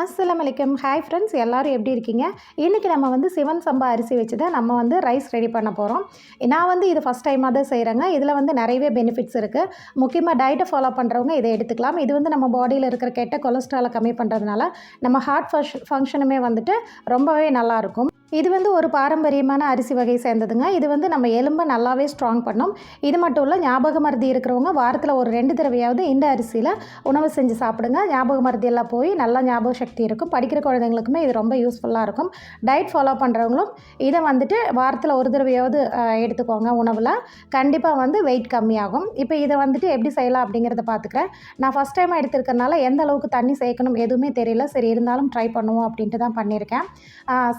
அஸ்ஸலாமு அலைக்கும். Hi friends, எல்லோரும் எப்படி இருக்கீங்க? இன்றைக்கி நம்ம வந்து சிவன் சம்பா அரிசி வச்சு தான் நம்ம வந்து ரைஸ் ரெடி பண்ண போகிறோம். நான் வந்து இது ஃபஸ்ட் டைமாக தான் செய்கிறேங்க. இதில் வந்து நிறையவே பெனிஃபிட்ஸ் இருக்குது. முக்கியமாக டயட்டை ஃபாலோ பண்ணுறவங்க இதை எடுத்துக்கலாம். இது வந்து நம்ம பாடியில் இருக்கிற கெட்ட கொலஸ்ட்ராலை கம்மி பண்ணுறதுனால நம்ம ஹார்ட் ஃபங்க்ஷனுமே வந்துட்டு ரொம்பவே நல்லாயிருக்கும். இது வந்து ஒரு பாரம்பரியமான அரிசி வகை சேர்ந்ததுங்க. இது வந்து நம்ம எலும்பை நல்லாவே ஸ்ட்ராங் பண்ணும். இது மட்டும் இல்லை, ஞாபக மருதி இருக்கிறவங்க வாரத்தில் ஒரு 2 தடவையாவது இந்த அரிசியில் உணவு செஞ்சு சாப்பிடுங்க. ஞாபக மருதி எல்லாம் போய் நல்லா ஞாபக சக்தி இருக்கும். படிக்கிற குழந்தைங்களுக்குமே இது ரொம்ப யூஸ்ஃபுல்லாக இருக்கும். டயட் ஃபாலோ பண்ணுறவங்களும் இதை வந்துட்டு வாரத்தில் ஒரு தடவையாவது எடுத்துக்கோங்க. உணவில் கண்டிப்பாக வந்து வெயிட் கம்மியாகும். இப்போ இதை வந்துட்டு எப்படி செய்யலாம் அப்படிங்கிறத பார்த்துக்கிறேன். நான் ஃபஸ்ட் டைமாக எடுத்துருக்கனால எந்த அளவுக்கு தண்ணி சேர்க்கணும் எதுவுமே தெரியல. சரி, இருந்தாலும் ட்ரை பண்ணுவோம் அப்படின்ட்டு தான் பண்ணியிருக்கேன்.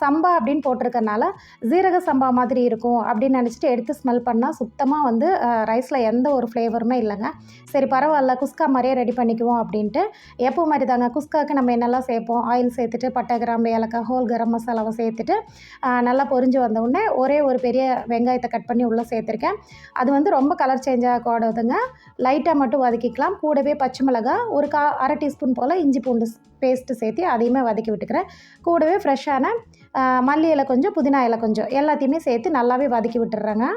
சம்பா அப்படின்னு போட்டிருக்கனால ஜீரக சம்பா மாதிரி இருக்கும் அப்படின்னு நினச்சிட்டு எடுத்து ஸ்மெல் பண்ணால் சுத்தமாக வந்து ரைஸில் எந்த ஒரு ஃப்ளேவருமே இல்லைங்க. சரி, பரவாயில்ல, குஸ்கா மாதிரியே ரெடி பண்ணிக்குவோம் அப்படின்ட்டு எப்போ மாதிரி தாங்க குஸ்காவுக்கு நம்ம என்னெல்லாம் சேர்ப்போம், ஆயில் சேர்த்துட்டு பட்டை, கிராம்பு, ஏலக்காய், ஹோல் கரம் மசாலாவை சேர்த்துட்டு நல்லா பொரிஞ்சு வந்தவுடனே ஒரே ஒரு பெரிய வெங்காயத்தை கட் பண்ணி உள்ளே சேர்த்துருக்கேன். அது வந்து ரொம்ப கலர் சேஞ்ச் ஆகக்கூடாதுங்க, லைட்டாக மட்டும் வதக்கிக்கலாம். கூடவே பச்சை மிளகாய் ஒரு அரை டீஸ்பூன் போல் இஞ்சி பூண்டு பேஸ்ட்டு சேர்த்து அதையுமே வதக்கி விட்டுக்கிறேன். கூடவே ஃப்ரெஷ்ஷான மல்லி இலை கொஞ்சம், புதினா இலை கொஞ்சம் எல்லாத்தையுமே சேர்த்து நல்லாவே வதக்கி விட்டுடுறேங்க.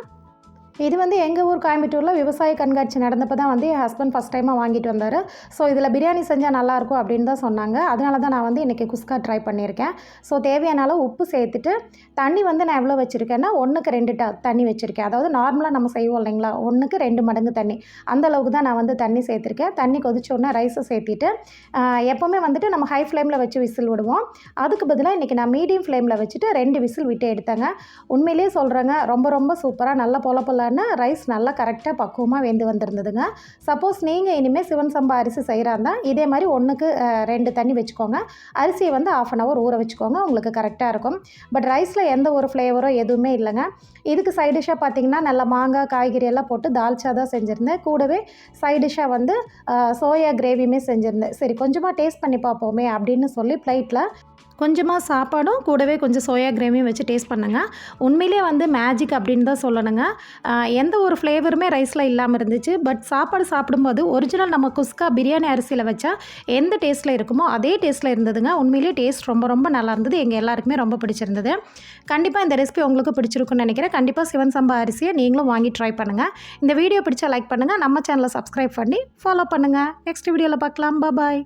இது வந்து எங்கள் ஊர் கோயம்புத்தூரில் விவசாய கண்காட்சி நடந்தப்போ தான் வந்து என் ஹஸ்பண்ட் ஃபஸ்ட் டைமாக வாங்கிட்டு வந்தார். ஸோ இதில் பிரியாணி செஞ்சால் நல்லாயிருக்கும் அப்படின்னு தான் சொன்னாங்க. அதனால தான் நான் வந்து இன்றைக்கி குஸ்கா ட்ரை பண்ணியிருக்கேன். ஸோ தேவையான அளவு உப்பு சேர்த்துட்டு தண்ணி வந்து நான் எவ்வளோ வச்சுருக்கேன்னா 1க்கு 2 தண்ணி வச்சுருக்கேன். அதாவது நார்மலாக நம்ம செய்வோம் இல்லைங்களா, 1க்கு 2 மடங்கு தண்ணி, அந்தளவுக்கு தான் நான் வந்து தண்ணி சேர்த்துருக்கேன். தண்ணி கொதிச்சோடனே ரைஸை சேர்த்திட்டு எப்போவுமே வந்துட்டு நம்ம ஹை ஃப்ளேமில் வச்சு விசில் விடுவோம். அதுக்கு பதிலாக இன்றைக்கி நான் மீடியம் ஃப்ளேமில் வச்சுட்டு 2 விசில் விட்டு எடுத்தேங்க. உண்மையிலேயே சொல்கிறேங்க, ரொம்ப ரொம்ப சூப்பராக நல்ல பொல ரைஸ் நல்லா கரெக்டாக பக்குவமாக வெந்து வந்திருந்ததுங்க. சப்போஸ் நீங்கள் இனிமேல் சிவன் சம்பா அரிசி செய்கிறாந்தா இதே மாதிரி 1க்கு 2 தண்ணி வச்சுக்கோங்க. அரிசியை வந்து 1/2 அன் ஹவர் ஊற வச்சுக்கோங்க, உங்களுக்கு கரெக்டாக இருக்கும். பட் ரைஸில் எந்த ஒரு ஃப்ளேவரோ எதுவுமே இல்லைங்க. இதுக்கு சைட் டிஷ்ஷாக பார்த்திங்கன்னா நல்லா மாங்காய், காய்கறி எல்லாம் போட்டு தால்ச்சா தான் செஞ்சுருந்தேன். கூடவே சைட் டிஷ்ஷாக வந்து சோயா கிரேவியுமே செஞ்சுருந்தேன். சரி, கொஞ்சமாக டேஸ்ட் பண்ணி பார்ப்போமே அப்படின்னு சொல்லி பிளேட்டில் கொஞ்சமாக சாப்பாடும் கூடவே கொஞ்சம் சோயா கிரேவியும் வச்சு டேஸ்ட் பண்ணுங்க. உண்மையிலே வந்து மேஜிக் அப்படின்னு தான் சொல்லணுங்க. எந்த ஒரு ஃப்ளேவருமே ரைஸில் இல்லாமல் இருந்துச்சு. பட் சாப்பாடு சாப்பிடும்போது ஒரிஜினல் நம்ம குஸ்கா பிரியாணி அரிசியில் வச்சா எந்த டேஸ்ட்டில் இருக்குமோ அதே டேஸ்ட்டில் இருந்ததுங்க. உண்மையிலே டேஸ்ட் ரொம்ப ரொம்ப நல்லா இருந்தது. எங்கள் எல்லாருக்குமே ரொம்ப பிடிச்சிருந்தது. கண்டிப்பாக இந்த ரெசிபி உங்களுக்கு பிடிச்சிருக்குன்னு நினைக்கிறேன். கண்டிப்பாக சிவன் சம்பா அரிசியை நீங்களும் வாங்கி ட்ரை பண்ணுங்கள். இந்த வீடியோ பிடிச்சா லைக் பண்ணுங்கள். நம்ம சேனலை சப்ஸ்கிரைப் பண்ணி ஃபாலோ பண்ணுங்கள். நெக்ஸ்ட் வீடியோவில் பார்க்கலாம். பாய்.